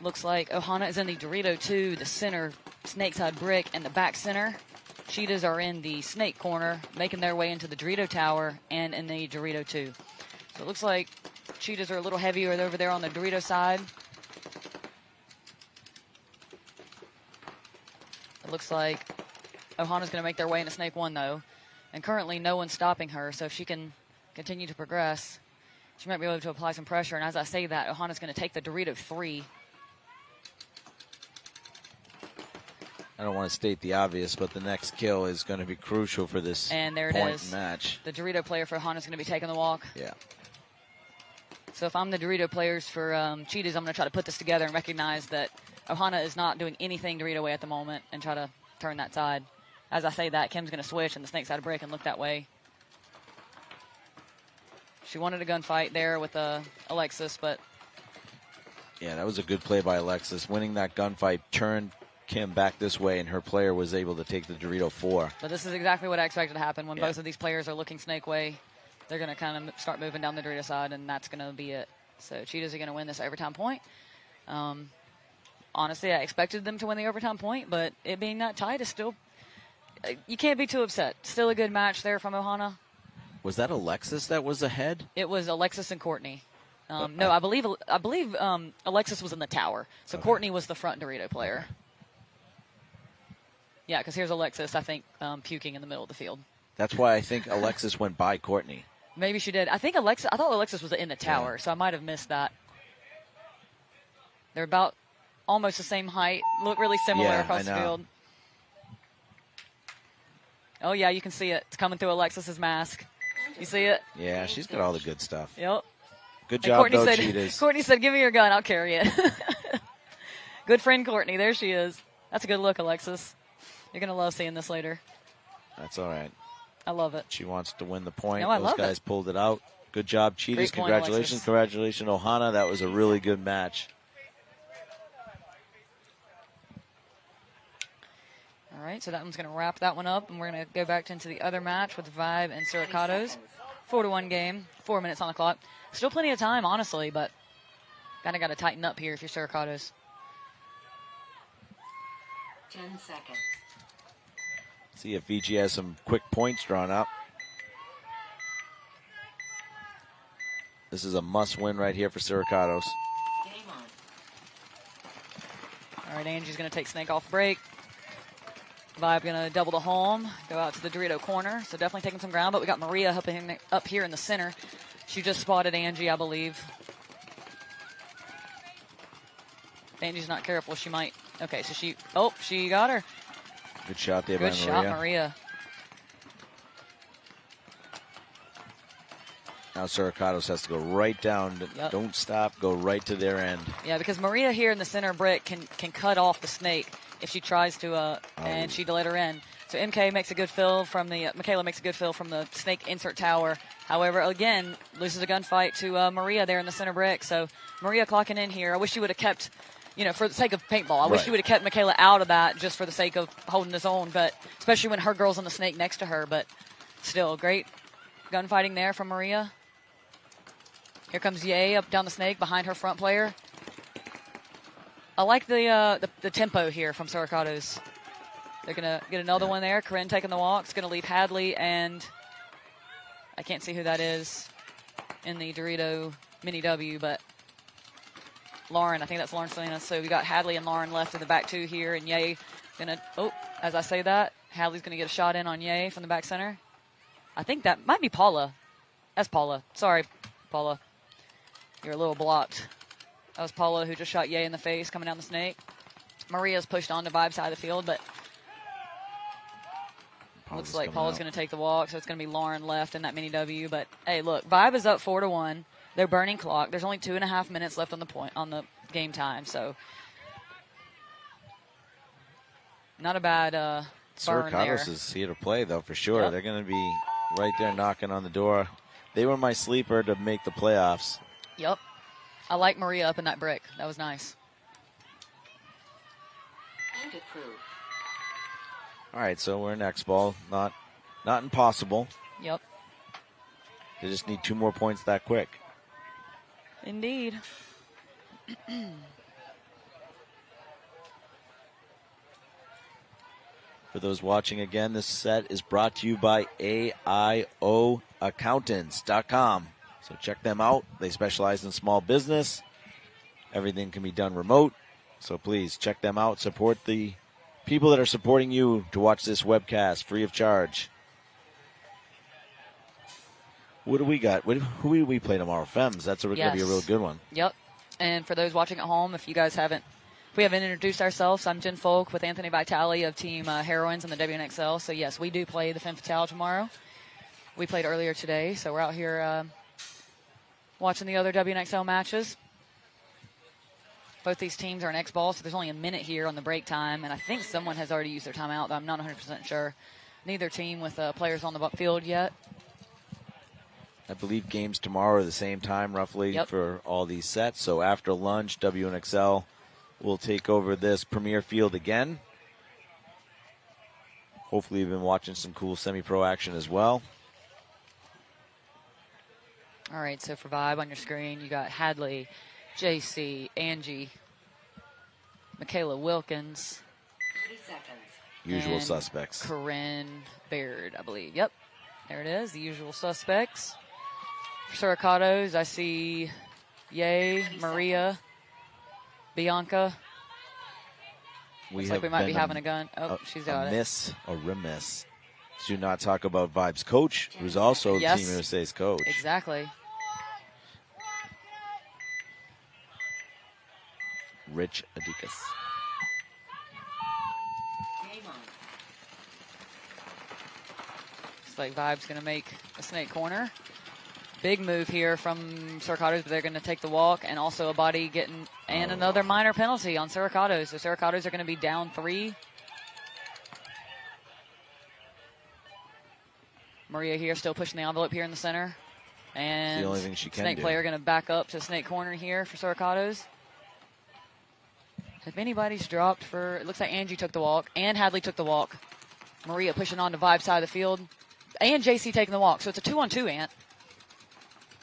Looks like Ohana is in the Dorito 2, the center snake side brick, and the back center. Cheetahs are in the snake corner, making their way into the Dorito tower and in the Dorito 2. So it looks like Cheetahs are a little heavier over there on the Dorito side. It looks like Ohana's going to make their way into snake 1, though. And currently no one's stopping her, so if she can continue to progress, she might be able to apply some pressure. And as I say that, Ohana's going to take the Dorito 3. I don't want to state the obvious, but the next kill is going to be crucial for this And there it point is. match. The Dorito player for Ohana's going to be taking the walk. Yeah. So if I'm the Dorito players for Cheetahs, I'm going to try to put this together and recognize that Ohana is not doing anything Dorito way at the moment and try to turn that side. As I say that, Kim's going to switch and the snake side break and look that way. She wanted a gunfight there with Alexis, but... Yeah, that was a good play by Alexis. Winning that gunfight turned Kim back this way, and her player was able to take the Dorito 4. But this is exactly what I expected to happen. When both of these players are looking snake way, they're going to kind of start moving down the Dorito side, and that's going to be it. So Cheetahs are going to win this overtime point. Honestly, I expected them to win the overtime point, but it being that tight is still... You can't be too upset. Still a good match there from Ohana. Was that Alexis that was ahead? It was Alexis and Courtney. No, I believe Alexis was in the tower. So Courtney was the front Dorito player. Yeah, because here's Alexis, I think, puking in the middle of the field. That's why I think Alexis went by Courtney. Maybe she did. I thought Alexis was in the tower, so I might have missed that. They're about almost the same height, look really similar across the field. Oh, yeah, you can see it. It's coming through Alexis's mask. You see it? Yeah, she's got all the good stuff. Yep. Good job, though, said, Cheetahs. Courtney said, give me your gun. I'll carry it. Good friend, Courtney. There she is. That's a good look, Alexis. You're going to love seeing this later. That's all right. I love it. She wants to win the point. No, I Those love guys pulled it out. Good job, Cheetahs. Great point, Congratulations. Alexis. Congratulations, Ohana. That was a really good match. All right, so that one's going to wrap that one up, and we're going to go back into the other match with Vibe and Suricatos. 4-1 game, 4 minutes on the clock. Still plenty of time, honestly, but kind of got to tighten up here if you're Suricatos. 10 seconds. See if VG has some quick points drawn up. This is a must-win right here for Suricatos. Game on. All right, Angie's going to take Snake off break. Vibe going to double the home, go out to the Dorito corner. So definitely taking some ground, but we got Maria up here in the center. She just spotted Angie, I believe. If Angie's not careful, she might. Okay, so she got her. Good shot there by Maria. Good shot, Maria. Now Suricatos has to go right down. Yep. Don't stop. Go right to their end. Yeah, because Maria here in the center brick can cut off the snake if she tries to, and she let her in. So MK makes a good fill from the Michaela makes a good fill from the snake insert tower. However, again, loses a gunfight to Maria there in the center brick. So Maria clocking in here. I wish she would have kept, for the sake of paintball, I wish she would have kept Michaela out of that just for the sake of holding his own. But especially when her girl's on the snake next to her. But still, great gunfighting there from Maria. Here comes Ye up down the snake behind her front player. I like the tempo here from Suricatos. They're going to get another one there. Corinne taking the walk. It's going to leave Hadley and I can't see who that is in the Dorito Mini W, but Lauren. I think that's Lauren Salinas. So we got Hadley and Lauren left in the back two here. And Ye going to, as I say that, Hadley's going to get a shot in on Ye from the back center. I think that might be Paula. That's Paula. Sorry, Paula. You're a little blocked. That was Paula who just shot Ye in the face coming down the snake. Maria's pushed on the Vibe side of the field, but Looks like Paula's going to take the walk, so it's going to be Lauren left in that mini W. But, hey, look, Vibe is up 4-1. They're burning clock. There's only 2.5 minutes left on the game time, so not a bad burn there. Suricatos is here to play, though, for sure. Yep. They're going to be right there knocking on the door. They were my sleeper to make the playoffs. Yep. I like Maria up in that brick. That was nice. And approved. All right, so we're in X ball. Not impossible. Yep. They just need 2 more points that quick. Indeed. For those watching again, this set is brought to you by AIOaccountants.com. So check them out. They specialize in small business. Everything can be done remote. So please check them out. Support the people that are supporting you to watch this webcast free of charge. What do we got? Who do we play tomorrow? Femmes. That's going to be a real good one. Yep. And for those watching at home, if we haven't introduced ourselves, I'm Jen Folk with Anthony Vitale of Team Heroines in the WNXL. So, yes, we do play the Femme Fatale tomorrow. We played earlier today, so we're out here watching the other WNXL matches. Both these teams are in X-ball, so there's only a minute here on the break time, and I think someone has already used their timeout, though I'm not 100% sure. Neither team with players on the field yet. I believe games tomorrow are the same time, roughly, for all these sets. So after lunch, WNXL will take over this Premier Field again. Hopefully you've been watching some cool semi-pro action as well. All right, so for Vibe on your screen, you got Hadley, JC, Angie, Michaela Wilkins. 30 seconds. Usual suspects. Corinne Baird, I believe. Yep, there it is, the usual suspects. For Suricatos, I see Ye, Maria, Bianca. Looks like we might be having a gun. Oh, she's got it. Miss or remiss. Do not talk about Vibe's coach, who's also Team USA's coach. Exactly. Rich Adikas. Game on. Looks like Vibe's going to make a snake corner. Big move here from Suricatos, but they're going to take the walk and also a body getting, and another minor penalty on Suricatos. So Suricatos are going to be down 3. Maria here still pushing the envelope here in the center. And the only thing she can snake do. player going to back up to snake corner here for Suricatos. Have anybody's dropped for, it looks like Angie took the walk and Hadley took the walk. Maria pushing on to Vibe side of the field and JC taking the walk. So it's a 2-on-2, Ant.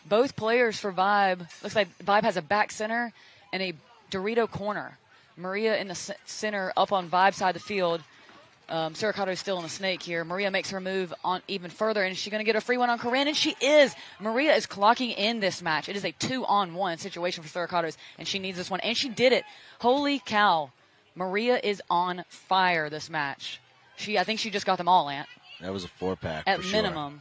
Both players for Vibe, looks like Vibe has a back center and a Dorito corner. Maria in the center up on Vibe side of the field. Suricato is still in the snake here. Maria makes her move on even further, and she's going to get a free one on Corinne, and she is. Maria is clocking in this match. It is a 2-on-1 situation for Suricatos, and she needs this one, and she did it. Holy cow. Maria is on fire this match. I think she just got them all, Ant. That was a 4-pack At for minimum. Sure.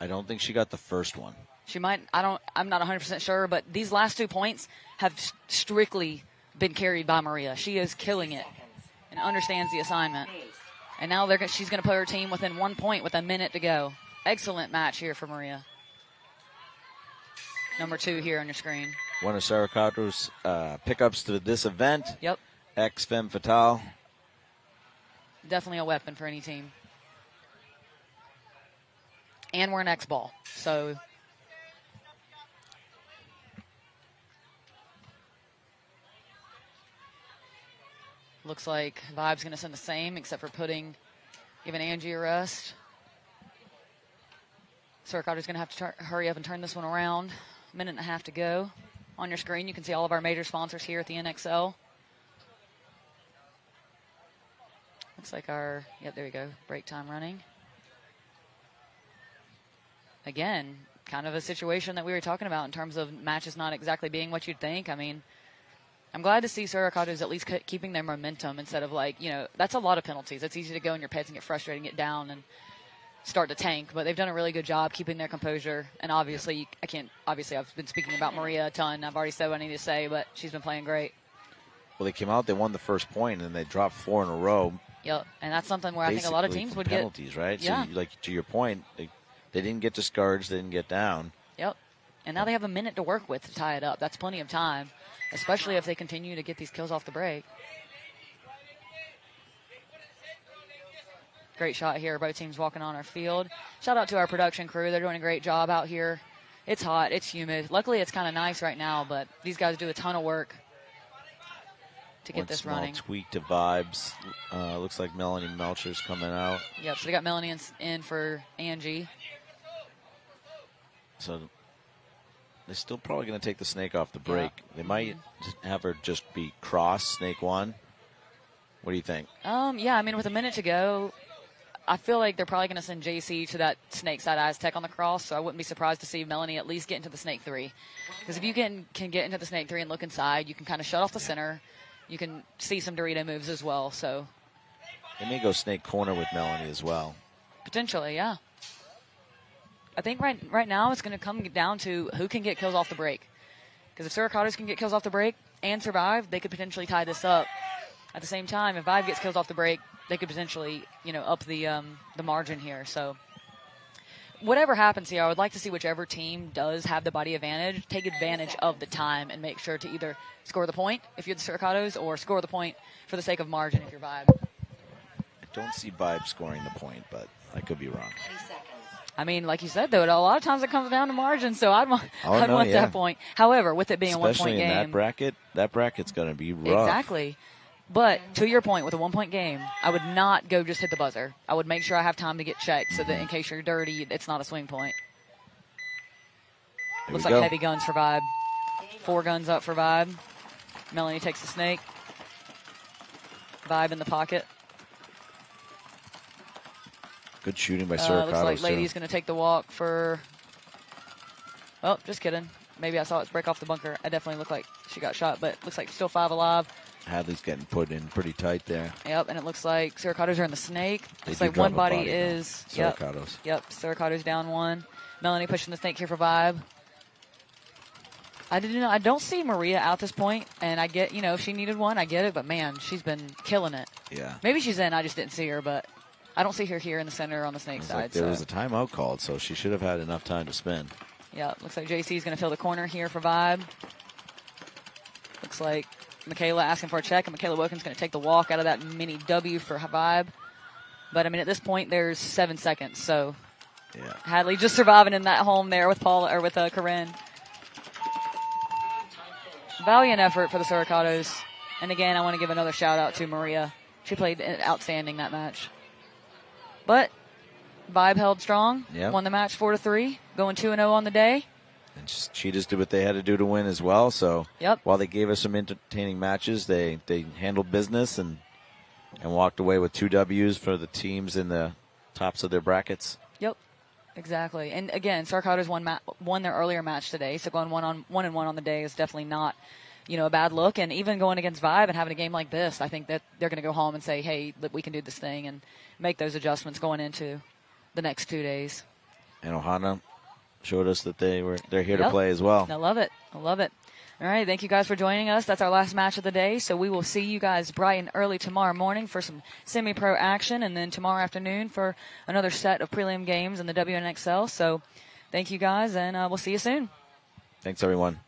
I don't think she got the first one. She might. I'm not 100% sure, but these last 2 points have strictly been carried by Maria. She is killing it and understands the assignment. And now she's going to put her team within 1 point with a minute to go. Excellent match here for Maria. Number 2 here on your screen. One of Suricatos' pickups to this event. Yep. Femme Fatale. Definitely a weapon for any team. And we're an X-ball, so looks like Vibe's going to send the same, except for giving Angie a rest. Suricatos going to have to hurry up and turn this one around. Minute and a half to go. On your screen, you can see all of our major sponsors here at the NXL. Looks like there we go, break time running. Again, kind of a situation that we were talking about in terms of matches not exactly being what you'd think. I mean, I'm glad to see Suricatos at least keeping their momentum instead of that's a lot of penalties. It's easy to go in your pets and get frustrated and get down and start to tank, but they've done a really good job keeping their composure. And obviously, I've been speaking about Maria a ton. I've already said what I need to say, but she's been playing great. Well, they came out, they won the first point, and they dropped 4 in a row. Yep, and that's something where I think a lot of basically teams from would penalties, right? Yeah. So, like to your point, they didn't get discouraged, they didn't get down. Yep, and now they have a minute to work with to tie it up. That's plenty of time, especially if they continue to get these kills off the break. Great shot here. Both teams walking on our field. Shout out to our production crew. They're doing a great job out here. It's hot. It's humid. Luckily, it's kind of nice right now, but these guys do a ton of work to get this running. One small tweak to vibes. Looks like Melanie Melcher's coming out. Yep, so they got Melanie in for Angie. So they're still probably going to take the snake off the break. Yeah. They might have her just be cross snake one. What do you think? Yeah, I mean, with a minute to go, I feel like they're probably going to send JC to that snake side Aztec on the cross, so I wouldn't be surprised to see Melanie at least get into the snake 3. Because if you can get into the snake 3 and look inside, you can kind of shut off the center. You can see some Dorito moves as well. So They may go snake corner with Melanie as well. Potentially, yeah. I think right now it's going to come down to who can get kills off the break. Because if Suricatos can get kills off the break and survive, they could potentially tie this up. At the same time, if Vibe gets kills off the break, they could potentially, up the margin here. So whatever happens here, I would like to see whichever team does have the body advantage, take advantage of the time and make sure to either score the point if you're the Suricatos or score the point for the sake of margin if you're Vibe. I don't see Vibe scoring the point, but I could be wrong. 30 seconds. I mean, like you said, though, a lot of times it comes down to margin, so I'd want that point. However, with it being especially a 1-point game. Especially in that bracket's going to be rough. Exactly. But to your point, with a 1-point game, I would not go just hit the buzzer. I would make sure I have time to get checked so that in case you're dirty, it's not a swing point. Looks like heavy guns for Vibe. 4 guns up for Vibe. Melanie takes the snake. Vibe in the pocket. Good shooting by Suricatos. Looks like Lady's going to take the walk for... Oh, just kidding. Maybe I saw it break off the bunker. I definitely looked like she got shot, but looks like still 5 alive. Hadley's getting put in pretty tight there. Yep, and it looks like Suricatos are in the snake. Looks They like do one drop a body is... Suricatos. Yep, Suricatos down 1. Melanie pushing the snake here for Vibe. I don't see Maria out this point, and I get, if she needed one, I get it, but man, she's been killing it. Yeah. Maybe she's in, I just didn't see her, but I don't see her here in the center on the snake side. Like there was a timeout called, so she should have had enough time to spin. Yeah, looks like JC is going to fill the corner here for Vibe. Looks like Michaela asking for a check, and Michaela Wilkins going to take the walk out of that mini W for Vibe. But, I mean, at this point, there's 7 seconds, so yeah. Hadley just surviving in that home there with Paula or with Corinne. Valiant effort for the Suricatos. And again, I want to give another shout out to Maria. She played outstanding that match. But Vibe held strong. Yep. Won the match 4-3, going 2-0 on the day. And Cheetahs did what they had to do to win as well. So Yep. while they gave us some entertaining matches, they handled business and walked away with 2 W's for the teams in the tops of their brackets. Yep, exactly. And again, Suricatos won their earlier match today, so going 1-1 on the day is definitely not, a bad look. And even going against Vibe and having a game like this, I think that they're going to go home and say, hey, we can do this thing and make those adjustments going into the next 2 days. And Ohana showed us that they're here to play as well. I love it. All right, thank you guys for joining us. That's our last match of the day, so we will see you guys bright and early tomorrow morning for some semi-pro action, and then tomorrow afternoon for another set of prelim games in the WNXL. So thank you guys, and we'll see you soon. Thanks, everyone.